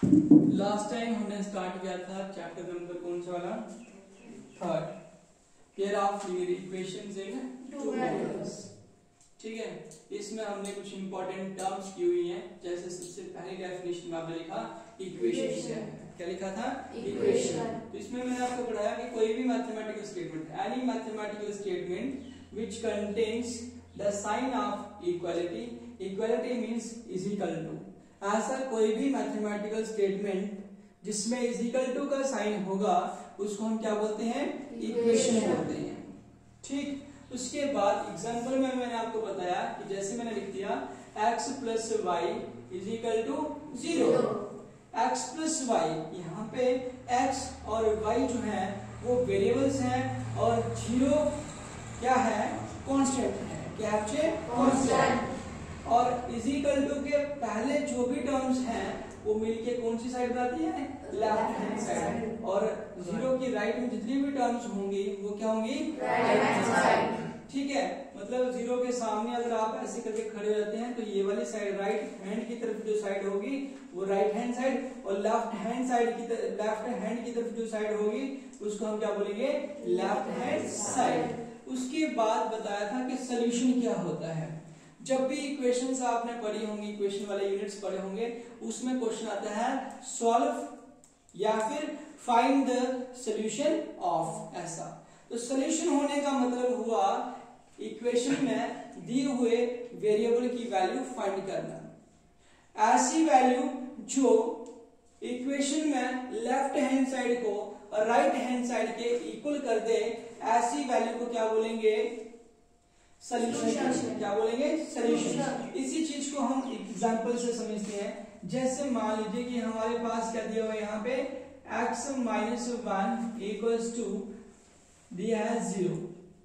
Last time हमने start किया था चैप्टर नंबर कौन सा वाला, third, pair of linear equations in two variables. ठीक है, इसमें हमने कुछ इंपॉर्टेंट टर्म्स की हुई हैं। जैसे सबसे पहली डेफिनेशन में आपने लिखा इक्वेशन, क्या लिखा था, इक्वेशन। तो इसमें मैंने आपको पढ़ाया कि कोई भी mathematical statement, any mathematical statement which contains the sign of equality, equality means is equal to, ऐसा कोई भी मैथमेटिकल स्टेटमेंट जिसमें इज इक्वल टू का साइन होगा उसको हम क्या बोलते हैं, इक्वेशन बोलते हैं। ठीक, उसके बाद एग्जांपल में मैंने आपको बताया कि जैसे मैंने लिख दिया x plus y is equal to 0। x plus y, यहाँ पे x और y जो है वो वेरिएबल्स हैं और 0 क्या है, कांस्टेंट है। क्या है, कांस्टेंट। और इज इक्वल टू के पहले जो भी टर्म्स हैं वो मिलके कौन सी साइड बनाती है, लेफ्ट हैंड साइड। और 0 की राइट में जितनी भी टर्म्स होंगी वो क्या होंगी, राइट हैंड साइड। ठीक है, मतलब 0 के सामने अगर आप ऐसे करके खड़े हो जाते हैं तो ये वाली साइड राइट हैंड की तरफ जो साइड होगी वो राइट हैंड साइड, और लेफ्ट हैंड की तरफ जो साइड होगी उसको हम क्या बोलेंगे, लेफ्ट हैंड साइड। उसके बाद बताया था कि सोल्यूशन क्या होता है। जब भी इक्वेशंस आपने पढ़ी होंगी, इक्वेशन वाले यूनिट्स पढ़े होंगे, उसमें क्वेश्चन आता है सॉल्व या फिर फाइंड द सॉल्यूशन ऑफ, ऐसा। तो सॉल्यूशन होने का मतलब हुआ इक्वेशन में दिए हुए वेरिएबल की वैल्यू फाइंड करना। ऐसी वैल्यू जो इक्वेशन में लेफ्ट हैंड साइड को और राइट हैंड साइड के इक्वल कर दे, ऐसी वैल्यू को क्या बोलेंगे, सॉल्यूशन। क्या बोलेंगे, सॉल्यूशन। इसी चीज को हम एग्जांपल से समझते हैं। जैसे मान लीजिए कि हमारे पास क्या दिया हुआ है, यहाँ पे x माइनस 1 इक्वल्स टू दिया है 0।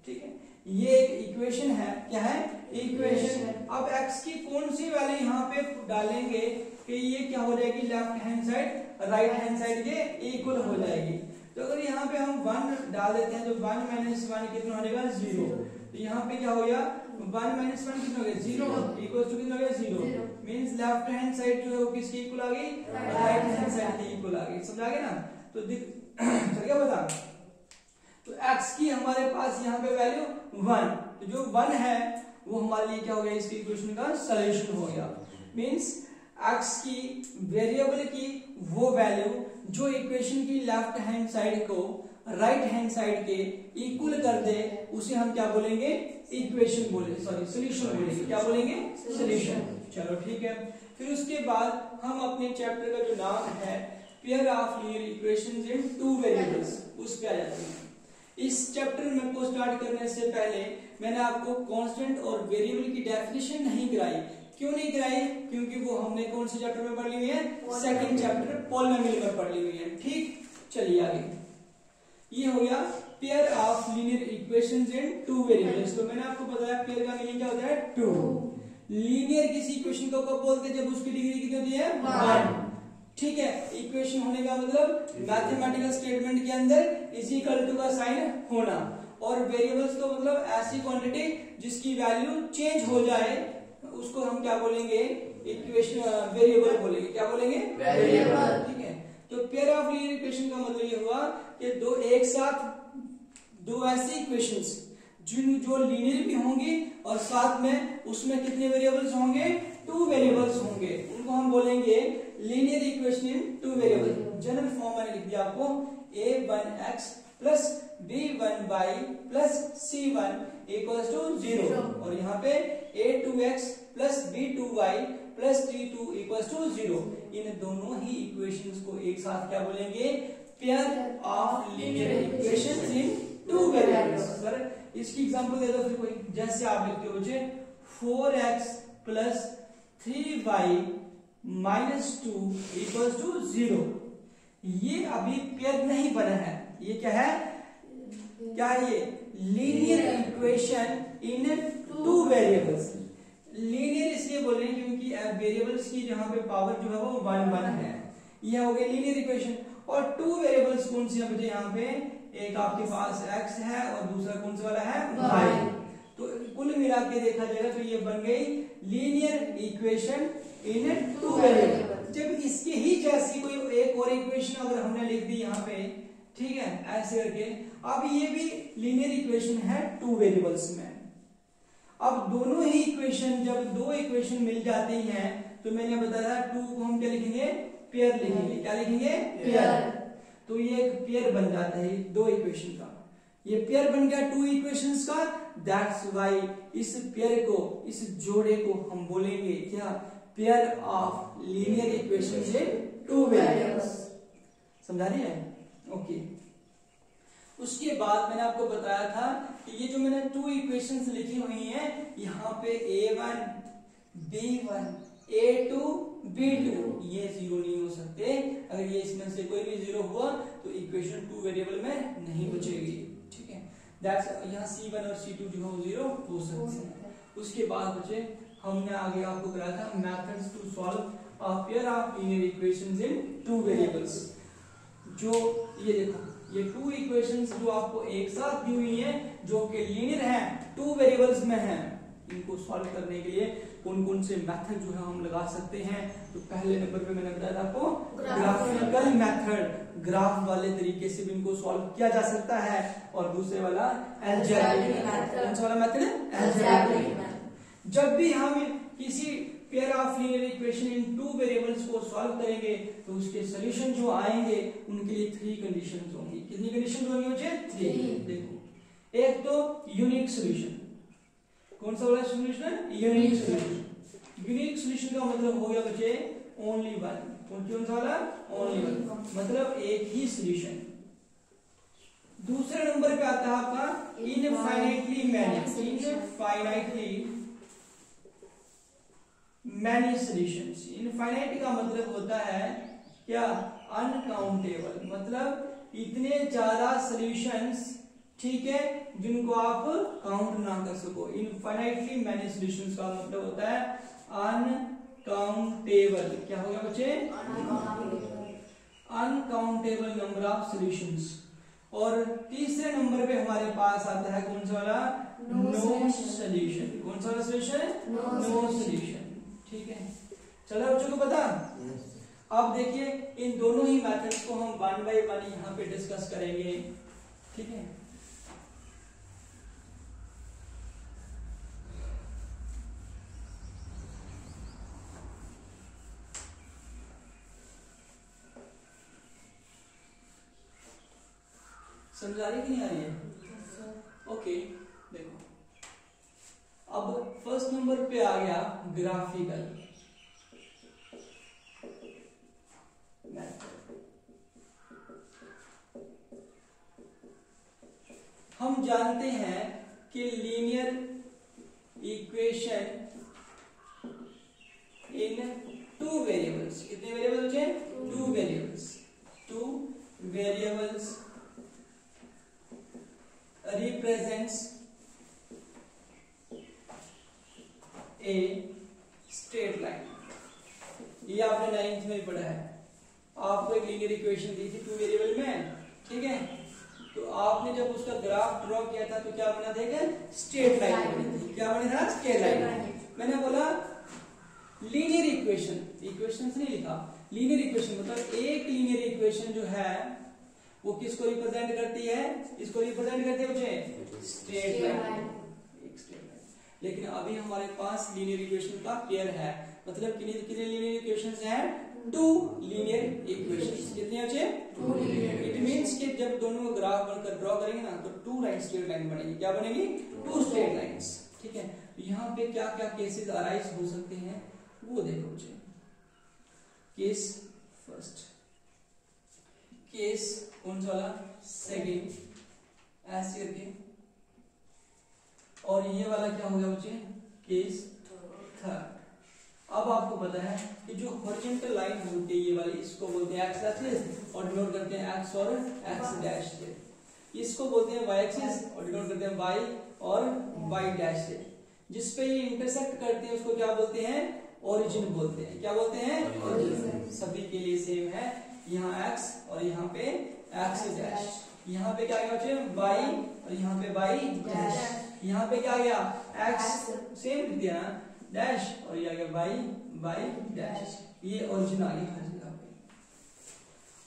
ठीक है, ये एक इक्वेशन है। क्या है, इक्वेशन। अब x की कौन सी वैल्यू यहाँ पे डालेंगे कि ये क्या हो जाएगी, left hand side right hand side के इक्वल हो जाएगी। तो अगर यहाँ पे हम 1 डाल देते हैं तो 1 माइनस 1 कितना हो जाएगा, 0। तो यहाँ पे क्या हो गया, 1 माइनस 1 कितना हो गया, 0 इक्वल टू कितना हो गया, 0। मींस लेफ्ट हैंड साइड जो है किसकी इक्वल आ गई, राइट हैंड साइड की इक्वल आ गई। समझ आ गया ना। तो चल गया बता। तो x की हमारे पास यहाँ पे वैल्यू 1, तो जो 1 है वो हमारे लिए क्या हो गया, इसकी इक्वेशन का सॉल्यूशन हो गया। मींस x की वेरिएबल की वो वैल्यू जो इक्वेशन की लेफ्ट हैंड साइड को राइट हैंड साइड के इक्वल कर दे, उसे हम क्या बोलेंगे, इक्वेशन बोलेंगे, सॉरी सॉल्यूशन बोलेंगे। क्या बोलेंगे, सॉल्यूशन। चलो ठीक है। फिर उसके बाद हम अपने चैप्टर का जो नाम है pair of linear equations in two variables, उस पे आ जाते हैं। इस चैप्टर में को स्टार्ट करने से पहले मैंने आपको कांस्टेंट और वेरिएबल की डेफिनेशन नहीं कराई। क्यों नहीं कराई, क्योंकि वो हमने कौन से चैप्टर में पढ़ ली हुई है, सेकंड चैप्टर पॉलिनोमियल में पढ़ ली हुई है। ठीक, चलिए आगे। ये हो गया pair of linear equations in two variables. तो मैंने आपको बताया पेयर का मीनिंग क्या होता है, टू। लीनियर किसी इक्वेशन को कब बोलते हैं, जब उसकी डिग्री कितनी होती है, 1। ठीक है, इक्वेशन होने का मतलब मैथमेटिकल स्टेटमेंट के अंदर इज इक्वल टू का साइन होना। और वेरिएबल्स तो मतलब ऐसी क्वांटिटी जिसकी वैल्यू चेंज हो जाए उसको हम क्या बोलेंगे, इक्वेशन वेरिएबल बोलेंगे। क्या बोलेंगे, वेरिएबल। ठीक है, तो पेयर ऑफ लीनियर इक्वेशन का मतलब ये हुआ कि दो एक साथ दो ऐसी इक्वेशंस जो लीनियर भी होंगी और साथ में उसमें कितने वेरिएबल्स होंगे, 2 वेरिएबल्स होंगे, उनको हम बोलेंगे linear equation in 2 variable. General form मैंने लिख दिया आपको, a1x plus b1y plus c1 equals to 0। और यहाँ पे a2x plus b2y plus c2 equals to 0। इन दोनों ही इक्वेशंस को एक साथ क्या बोलेंगे, pair of linear equations in 2 variables. Sir इसकी एग्जांपल दे दो फिर कोई। जैसे आप लिखते हो मुझे 4x plus 3y minus 2 equals to 0। ये अभी पेयर नहीं बना है, ये क्या है, क्या ये linear equation in 2 variables. Linear इसलिए बोल रहे हैं क्योंकि वेरिएबल्स की जहां पे पावर जो है वो 1 है। ये हो गया लीनियर इक्वेशन। और 2 वेरिएबल्स कौन सी है मुझे, यहाँ पे एक आपके पास x है और दूसरा कौन सा वाला है, y। तो कुल मिला के देखा जाएगा तो ये बन गई लीनियर इक्वेशन इन 2 वेरिएबल। जब इसके ही जैसी कोई हमने लिख दी यहाँ पे, ठीक है, ऐसे करके। अब ये भी लीनियर इक्वेशन है टू वेरिएबल्स में। अब दोनों ही इक्वेशन, जब दो इक्वेशन मिल जाती हैं तो मैंने बताया टू को हम क्या लिखेंगे, पेयर लिखेंगे। क्या लिखेंगे, पेयर। तो ये एक पेयर बन जाता है दो इक्वेशन का, ये पेयर बन गया टू इक्वेशंस का। दैट्स वाई इस पेयर को, इस जोड़े को हम बोलेंगे क्या, पेयर ऑफ लीनियर इक्वेशन से टू वेरिएबल्स। समझा रही है? ओके। उसके बाद मैंने आपको बताया था कि ये जो मैंने टू इक्वेशंस लिखी हुई हैं, यहाँ पे a1 b1 a2 b2, ये जीरो नहीं हो सकते। अगर ये इसमें से कोई भी जीरो हुआ तो इक्वेशन टू वेरिएबल में नहीं बचेगी, ठीक है। दैट्स यहाँ c1 और c2 जो है जीरो हो सकते हैं। उसके बाद बचे, हमने आगे आपको कराया था methods to solve a pair of linear equations in two variables. जो ये देखो, ये टू इक्वेशंस जो आपको एक साथ दी हुई हैं, जो कि लीनियर हैं, टू वेरिएबल्स में हैं, इनको सॉल्व करने के लिए कौन कौन से मेथड जो है हम लगा सकते हैं। तो पहले नंबर पे मैंने बताया था आपको ग्राफिकल मेथड, ग्राफ वाले तरीके से भी इनको सॉल्व किया जा सकता है। और दूसरे वाला अलजेब्रिक मेथड। कौन सा वाला मेथड है? Algebraic method. जब भी हम किसी pair of linear equation in two variables को सॉल्व करेंगे तो उसके सॉल्यूशन जो आएंगे उनके लिए थ्री कंडीशंस होंगी। कितनी कंडीशंस होंगी बच्चे? थ्री। देखो, एक तो यूनिक सॉल्यूशन। कौन सा वाला solution? Unique solution. Unique solution का मतलब हो गया बच्चे ओनली वन। कौन सा वाला? ओनली वन, मतलब एक ही सॉल्यूशन। दूसरे नंबर पे आता है आपका infinitely many. Infinitely many solutions. Infinite का मतलब होता है क्या? अनकाउंटेबल, मतलब इतने ज्यादा सॉल्यूशंस, ठीक है, जिनको आप काउंट ना कर सको। इनफाइनाइटली मैनी सॉल्यूशंस का मतलब होता है अनकाउंटेबल। क्या होगा बच्चे? Uncountable number of solutions. और तीसरे नंबर पे हमारे पास आता है कौन सा वाला? No solution. कौन सा वाला सॉल्यूशन? नो सॉल्यूशन, ठीक है। चलो बच्चों को पता। अब देखिए इन दोनों ही मेथड्स को हम वन बाय वन यहाँ पे डिस्कस करेंगे, ठीक है। समझ आ रही कि नहीं आ रही है? ओके, देखो अब फर्स्ट नंबर पे आ गया ग्राफिकल मेथड। हम जानते हैं कि linear equation in two variables, कितने वेरिएबल्स हैं? Two variables. Two variables represents a straight line। ये आपने 9th में पढ़ा है। आपको एक लीनियर इक्वेशन दी थी टू वेरिएबल में, ठीक है। तो आपने जब उसका ग्राफ ड्रॉ किया था तो क्या बना था? स्ट्रेट लाइन बनी थी। क्या बनी था? Straight line. मैंने बोला लीनियर इक्वेशन, इक्वेशन नहीं लिखा, लीनियर इक्वेशन मतलब एक लीनियर इक्वेशन जो है वो किसको रिप्रेजेंट करती है? इसको रिप्रेजेंट करती है मुझे स्ट्रेट लाइन, एक स्ट्रेट लाइन। लेकिन अभी हमारे पास लीनियर इक्वेशन का पेयर है, मतलब कितने लीनियर इक्वेशंस हैं? Two linear equations. कितने बचे? To linear. इट मींस कि जब दोनों ग्राफ बनकर ड्रॉ करेंगे ना तो टू लाइन स्ट्रेट लाइन बनेगी। क्या बनेगी? टू स्ट्रेट लाइंस, ठीक है। यहाँ पे क्या क्या केसेस अराइज हो सकते हैं वो देखो मुझे। केस फर्स्ट, केस कौन सा वाला? सेकेंड, ऐसे करके। और ये वाला क्या हो गया बच्चे? Case third. अब आपको पता है कि जो हॉरिजॉन्टल लाइन होती है ये वाली, इसको बोलते हैं एक्स एक्सिस और डिनोट करते हैं एक्स और एक्स डैश से। इसको बोलते हैं वाई एक्सिस और डिनोट करते हैं वाई और वाई डैश से। जिस पे ये इंटरसेक्ट करते हैं उसको क्या बोलते हैं? ओरिजिन बोलते हैं। क्या बोलते हैं? ओरिजिन। सभी के लिए सेम है, यहाँ x और यहाँ पे x डैश। यहाँ पे क्या गया बच्चे? y और यहाँ पे y डैश। यहाँ पे क्या गया? x सेम लिख दिया ना, डैश, और ये आ गया y डैश। ये ओरिजिन आ गया हर जगह पे।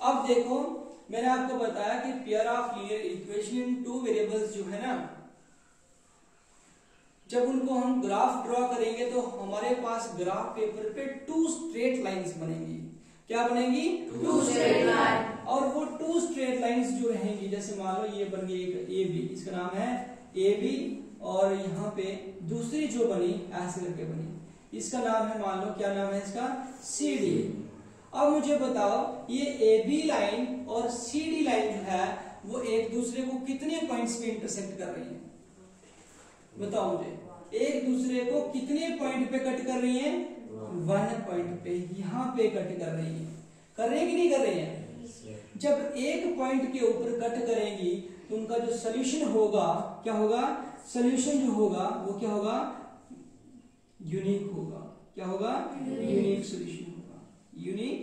अब देखो मैंने आपको बताया कि pair of linear equation in two variables जो है ना, जब उनको हम ग्राफ ड्रॉ करेंगे तो हमारे पास ग्राफ पेपर पे टू स्ट्रेट लाइंस बनेंगी। क्या बनेंगी? Two straight line. और वो टू स्ट्रेट लाइंस जो रहेंगी, जैसे मान लो ये बन गई एक ए बी, इसका नाम है ए बी, और यहाँ पे दूसरी जो बनी ऐसे करके बनी, इसका नाम है, मान लो क्या नाम है इसका, सी डी। अब मुझे बताओ ये ए बी लाइन और सी डी लाइन जो है वो एक दूसरे को कितने पॉइंट्स पे इंटरसेक्ट कर रही है? बताओ मुझे, एक दूसरे को कितने पॉइंट पे कट कर रही है? 1 पॉइंट पे, यहाँ पे कट कर रही है। कर रही है कि नहीं कर रही है? जब एक पॉइंट के ऊपर कट करेंगी तो उनका जो सोल्यूशन होगा क्या होगा? सोल्यूशन जो होगा वो क्या होगा? यूनिक होगा। क्या होगा? यूनिक सोल्यूशन होगा। Unique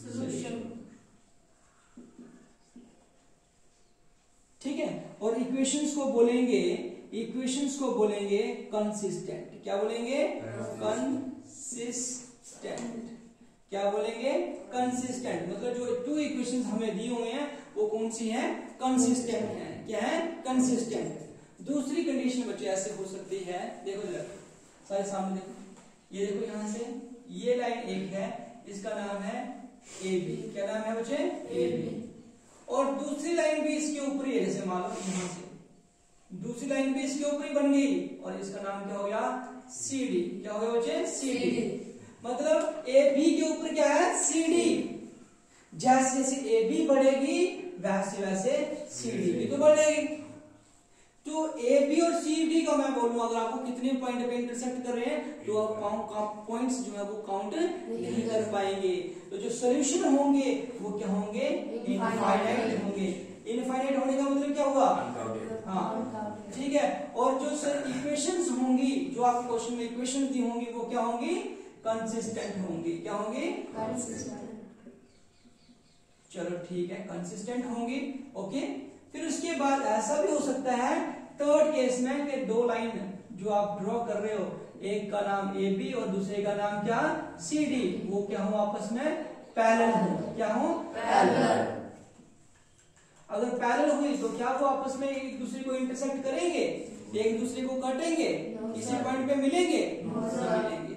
solution. ठीक है। और इक्वेशंस को बोलेंगे, इक्वेशंस को बोलेंगे कंसिस्टेंट। क्या बोलेंगे? कंसिस्टेंट। क्या बोलेंगे? कंसिस्टेंट। मतलब जो टू इक्वेशंस हमें दी हुई हैं वो कौन सी हैं? कंसिस्टेंट हैं। क्या है? कंसिस्टेंट। दूसरी कंडीशन बच्चे ऐसे हो सकती है, देखो जरा सारे सामने देखो, ये देखो यहाँ से ये लाइन एक है, इसका नाम है ए बी। क्या नाम है बच्चे? A B. और दूसरी लाइन भी इसके ऊपर ही है, जैसे मान लो यहाँ से दूसरी लाइन भी इसके ऊपर ही बन गई और इसका नाम क्या हो गया? C D. क्या हो गया बच्चे? C D. मतलब ए बी के ऊपर क्या है? C D. जैसे जैसे ए बी बढ़ेगी वैसे वैसे सी डी भी तो बढ़ेगी। तो ए बी और सी डी का मैं बोलूं अगर आपको कितने पॉइंट पे इंटरसेक्ट कर रहे हैं तो आप पॉइंट्स जो है वो काउंट नहीं कर पाएंगे। तो जो सोल्यूशन होंगे वो क्या होंगे? इनफाइनाइट होंगे। इनफाइनाइट होने का मतलब क्या हुआ? हाँ, ठीक है। और जो सर इक्वेशंस होंगी, जो आप क्वेश्चन में इक्वेशंस दी होंगी वो क्या होंगी? कंसिस्टेंट होंगी। क्या होंगी? कंसिस्टेंट। चलो ठीक है, कंसिस्टेंट होंगी। ओके। फिर उसके बाद ऐसा भी हो सकता है थर्ड केस में कि दो लाइन जो आप ड्रॉ कर रहे हो, एक का नाम ए बी और दूसरे का नाम क्या? सी डी, वो क्या हो? आपस में पैरेलल हो। क्या हो? पैरेलल। अगर पैरेलल हुई तो क्या वो आपस में एक दूसरे को इंटरसेक्ट करेंगे? एक दूसरे को काटेंगे? किसी पॉइंट पे मिलेंगे? मिलेंगे।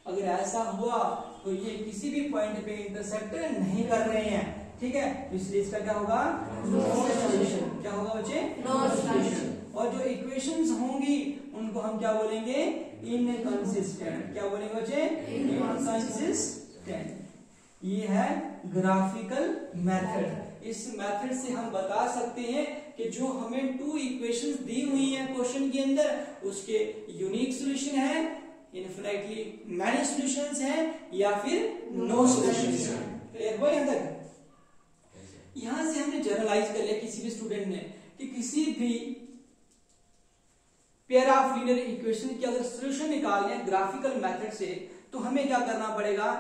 अगर ऐसा हुआ तो ये किसी भी पॉइंट पे इंटरसेक्ट नहीं कर रहे हैं। ठीक है, इसलिए इसका क्या होगा? No solution. क्या होगा बच्चे? No solution. और जो इक्वेशंस होंगी उनको हम क्या बोलेंगे? इनकंसिस्टेंट। क्या बोलेंगे बच्चे? इनकंसिस्टेंट। ये है ग्राफिकल मेथड। इस मेथड से हम बता सकते हैं कि जो हमें टू इक्वेशंस दी हुई हैं क्वेश्चन के अंदर उसके यूनिक सॉल्यूशन है, इनफिनिटली मैनी सॉल्यूशंस हैं या फिर नो सॉल्यूशंस हैं। क्लियर हुआ यहां तक? यहां से हमने जनरलाइज कर लिया किसी भी स्टूडेंट ने कि किसी भी पेयर ऑफ लीनियर इक्वेशन की अगर सॉल्यूशन निकालने ग्राफिकल मेथड से तो हमें क्या करना पड़ेगा?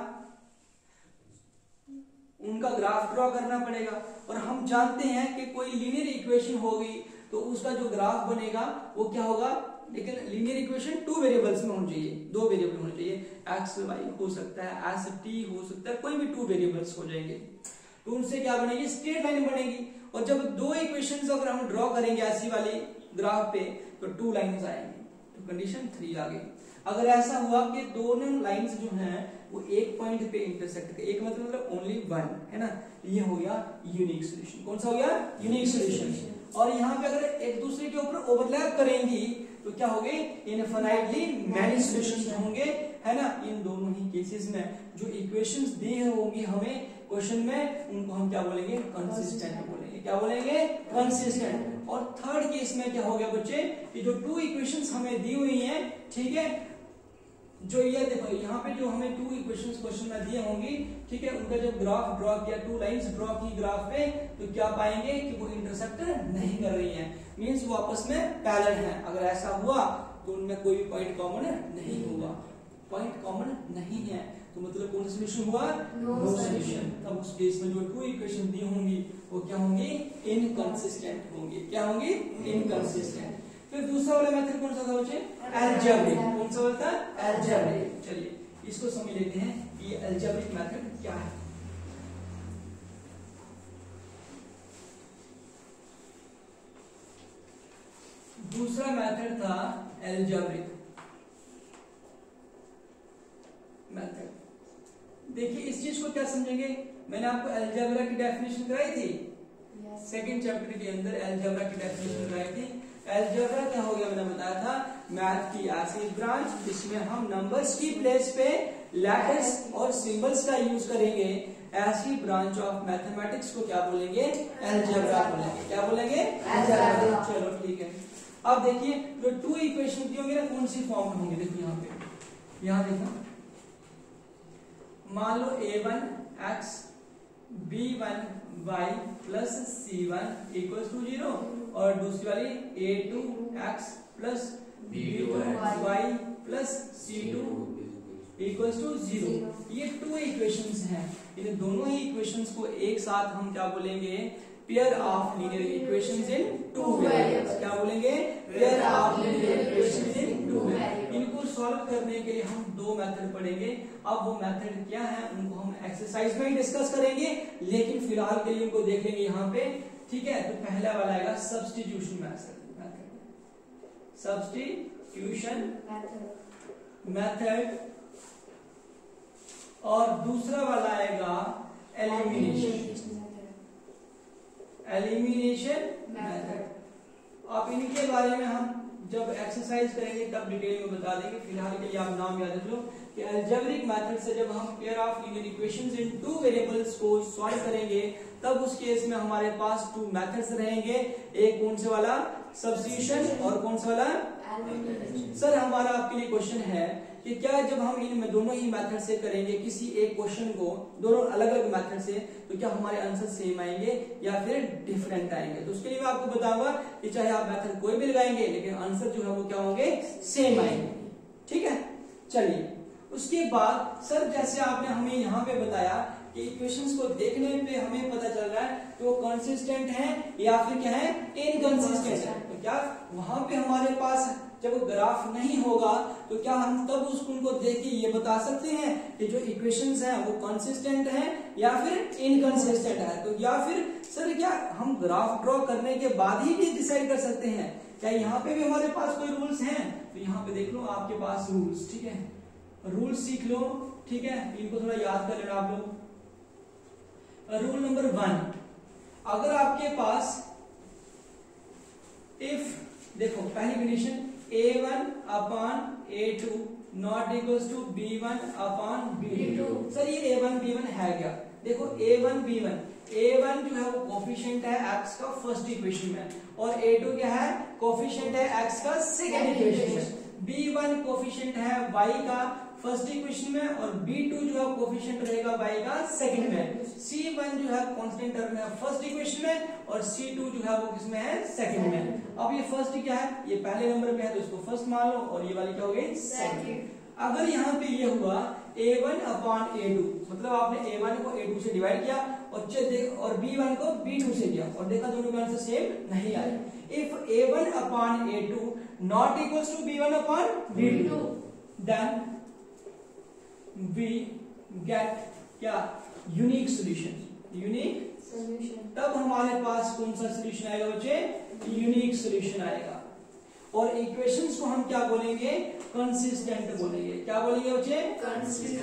उनका ग्राफ ड्रॉ करना पड़ेगा। और हम जानते हैं कि कोई लीनियर इक्वेशन होगी तो उसका जो ग्राफ बनेगा वो क्या होगा? लेकिन लीनियर इक्वेशन टू वेरिएबल्स में होनी चाहिए, दो वेरिएबल होने चाहिए। एक्स वाई हो सकता है, एस टी हो सकता है, कोई भी टू वेरिएबल्स हो जाएंगे तो उनसे क्या बनेगी? स्ट्रेट लाइन बनेगी। और जब दो इक्वेशंस अगर हम ड्रॉ करेंगे ऐसी वाली ग्राफ पे तो टू लाइंस आएंगी। तो कंडीशन 3 आ गई। अगर ऐसा हुआ कि दोनों लाइंस जो हैं वो एक पॉइंट पे इंटरसेक्ट, एक मतलब ओनली वन है ना, ये हो गया यूनिक सॉल्यूशन। कौन सा हो गया? Unique solution. और यहाँ पे अगर एक दूसरे के ऊपर ओवरलैप करेंगी तो क्या हो गई? इनफिनिटली मैनी सॉल्यूशंस होंगे, है ना। इन दोनों ही केसेस में जो इक्वेशंस दी होंगी हमें क्वेश्चन में उनको हम क्या बोलेंगे? कंसिस्टेंट बोलेंगे। क्या बोलेंगे? कंसिस्टेंट। और थर्ड केस में क्या हो गया बच्चे कि जो टू इक्वेशंस हमें दी हुई हैं, ठीक है, जो ये देखो यहाँ पे जो हमें टू इक्वेशंस क्वेश्चन में दिए होंगी, ठीक है, उनका जब ग्राफ ड्रॉ किया, टू लाइंस ड्रॉ की ग्राफ पे, तो क्या पाएंगे कि वो इंटरसेक्ट नहीं कर रही हैं, मींस वो आपस में पैरेलल हैं। अगर ऐसा हुआ तो उनमें कोई भी पॉइंट कॉमन नहीं होगा। पॉइंट कॉमन नहीं है तो मतलब कौन सा सॉल्यूशन हुआ? No solution. तब उस केस में जो टू इक्वेशन दी होंगी वो क्या होंगी? इनकंसिस्टेंट होंगी। क्या होंगी? इनकंसिस्टेंट। फिर दूसरा वाला मेथड कौन सा था बच्चे? अलजेब्रिक। कौन सा वाला था? अलजेब्रिक। चलिए इसको समझ लेते हैं कि ये अलजेब्रिक मेथड क्या है। दूसरा मेथड था अलजेब्रिक मेथड। देखिए इस चीज को क्या समझेंगे, मैंने आपको अलजेब्रा की डेफिनेशन कराई थी, सेकंड चैप्टर के अंदर अलजेब्रा की डेफिनेशन कराई थी। अलजेब्रा क्या हो गया, मैंने बताया था मैथ की ऐसी ब्रांच जिसमें हम नंबर्स की प्लेस पे लेटर्स और सिंबल्स का यूज करेंगे। ऐसी ब्रांच ऑफ मैथमेटिक्स को क्या बोलेंगे, अलजेब्रा बोलेंगे। क्या बोलेंगे, अलजेब्रा। चलो ठीक है। अब देखिए जो टू इक्वेशन दी होंगी ना, कौन सी फॉर्म में होंगी, देखो यहाँ पे, यहाँ देखो, मान लो a1 x b1 y plus c1 equal to 0 और दूसरी वाली a2 x plus b2 y plus c2 equal to 0। ये टू इक्वेशंस हैं। इन दोनों ही इक्वेशंस को एक साथ हम क्या बोलेंगे, pair of linear equations in two variables. क्या बोलेंगे, pair of linear equations in two variables. इनको सॉल्व करने के लिए हम दो मेथड पढ़ेंगे। अब वो मेथड क्या है उनको हम एक्सरसाइज में ही डिस्कस करेंगे, लेकिन फिलहाल के लिए उनको देख लेंगे यहाँ पे। ठीक है, तो पहला वाला आएगा सब्स्टिट्यूशन मेथड, सब्स्टिट्यूशन मेथड, और दूसरा वाला आएगा एलिमिनेशन मेथड। अब इनके बारे में हम जब एक्सरसाइज करेंगे तब डिटेल में बता देंगे। फिलहाल के लिए आप नाम याद रख लो कि अलजेब्रिक मेथड से जब हम pair of linear equations in two variables को सॉल्व करेंगे तब उस केस में हमारे पास टू मेथड्स रहेंगे। एक कौन से वाला, सब्स्टिट्यूशन, और कौन सा वाला, सर हमारा आपके लिए क्वेश्चन है कि क्या जब हम इन दोनों ही मेथड से करेंगे किसी एक क्वेश्चन को, दोनों अलग अलग मेथड से, तो क्या हमारे आंसर सेम आएंगे या फिर डिफरेंट आएंगे। तो उसके लिए मैं आपको बताऊंगा कि चाहे आप मेथड कोई भी लगाएंगे लेकिन आंसर जो है वो क्या होंगे, सेम आएंगे। ठीक है, चलिए उसके बाद सर जैसे आपने हमें यहाँ पे बताया कि इक्वेशंस को देखने पे हमें पता चल रहा है कि वो कंसिस्टेंट है या फिर क्या है, इनकंसिस्टेंट है। तो क्या वहां पे हमारे पास जब ग्राफ नहीं होगा तो क्या हम तब उनको देख के ये बता सकते हैं कि जो इक्वेशंस हैं वो कंसिस्टेंट हैं या फिर इनकंसिस्टेंट है। तो या फिर सर क्या हम ग्राफ ड्रॉ करने के बाद ही भी डिसाइड कर सकते हैं, क्या यहाँ पे भी हमारे पास कोई रूल्स हैं। तो यहाँ पे देख लो आपके पास रूल्स, ठीक है, रूल्स सीख लो। ठीक है, इनको थोड़ा याद कर लेना आप लोग। रूल नंबर 1, अगर आपके पास इफ, देखो पहली condition a1 upon a2 not equals to b1 upon b2। Sir ये a1 b1 है क्या, देखो a1 b1, a1 जो है वो कोफिशिएंट है x का फर्स्ट इक्वेशन में, और a2 क्या है, कोफिशिएंट है x का सेकंड इक्वेशन में। b1 कोफिशिएंट है y का फर्स्ट इक्वेशन में, और b2 जो है कोफिशिएंट रहेगा y का सेकंड में। c1 जो है कांस्टेंट टर्म है फर्स्ट इक्वेशन में, और c2 जो है वो किसमें है, सेकंड में। अब ये फर्स्ट क्या है, ये पहले नंबर पे है तो इसको फर्स्ट मान लो, और ये वाली क्या हो गई, सेकंड। अगर यहाँ पे ये हुआ a1 अपॉन a2, मतलब आपने a1 को a2 से डिवाइड किया और b1 को b2 से किया और देखा दोनों का आंसर सेम नहीं आया। If a1 upon a2 not equals to b1 upon b2, then we get क्या, यूनिक सॉल्यूशन। यूनिक सॉल्यूशन, तब हमारे पास कौन सा सॉल्यूशन आएगा बच्चे, यूनिक सॉल्यूशन आएगा। और इक्वेशंस को हम क्या बोलेंगे, कंसिस्टेंट बोलेंगे। क्या बोलेंगे बच्चे, कंसिस्टेंट।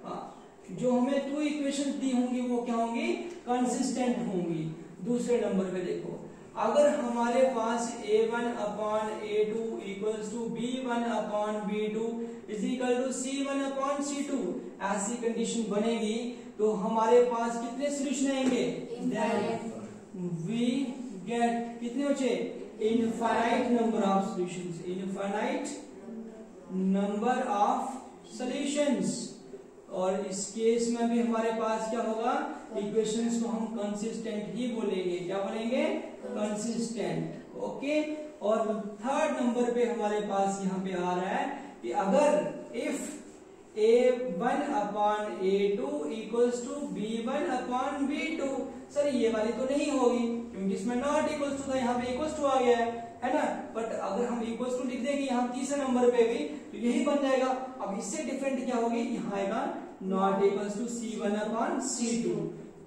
हाँ, जो हमें टू इक्वेशन दी होंगी वो क्या होंगी, कंसिस्टेंट होंगी। दूसरे नंबर पे देखो, अगर हमारे पास a1 upon a2 equals to b1 upon b2 is equal to c1 upon c2, ऐसी कंडीशन बनेगी तो हमारे पास कितने सॉल्यूशन आएंगे, वी गेट कितने बचे, infinite number of solutions, infinite number of solutions. और इस केस में भी हमारे पास क्या होगा, इक्वेशंस को हम कंसिस्टेंट ही बोलेंगे। क्या बोलेंगे, कंसिस्टेंट। ओके, और थर्ड नंबर पे हमारे पास यहाँ पे आ रहा है कि अगर if a1 upon a2 equals to b1 upon b2, sir ये वाली तो नहीं होगी क्योंकि इसमें नॉट इक्वल्स टू था, यहाँ पे इक्वल्स टू आ गया है ना। बट अगर हम इक्वल्स टू लिख देंगे यहाँ तीसरे नंबर पे भी तो यही बन जाएगा। अब इससे डिफरेंट क्या होगी, यहाँ आएगा not equals to c1 upon c2।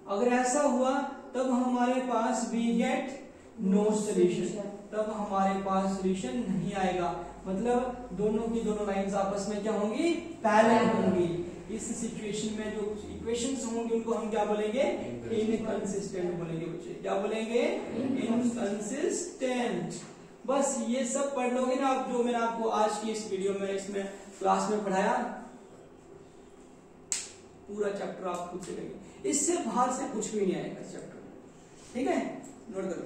अगर ऐसा हुआ तब हमारे पास वी गेट नो सोल्यूशन, तब हमारे पास सोल्यूशन नहीं आएगा। मतलब दोनों की दोनों लाइंस आपस में क्या होंगी, पैरेलल होंगी। इस सिचुएशन में जो इक्वेशंस होंगे उनको हम क्या बोलेंगे, इनकंसिस्टेंट बोलेंगे बच्चे। क्या बोलेंगे, इनकंसिस्टेंट। बस ये सब पढ़ लोगे ना आप, जो मैंने आपको आज की इस वीडियो में इसमें क्लास में पढ़ाया, पूरा चैप्टर आप खुद से लेंगे, इससे बाहर से कुछ भी नहीं आएगा चैप्टर। ठीक है, नोट करो।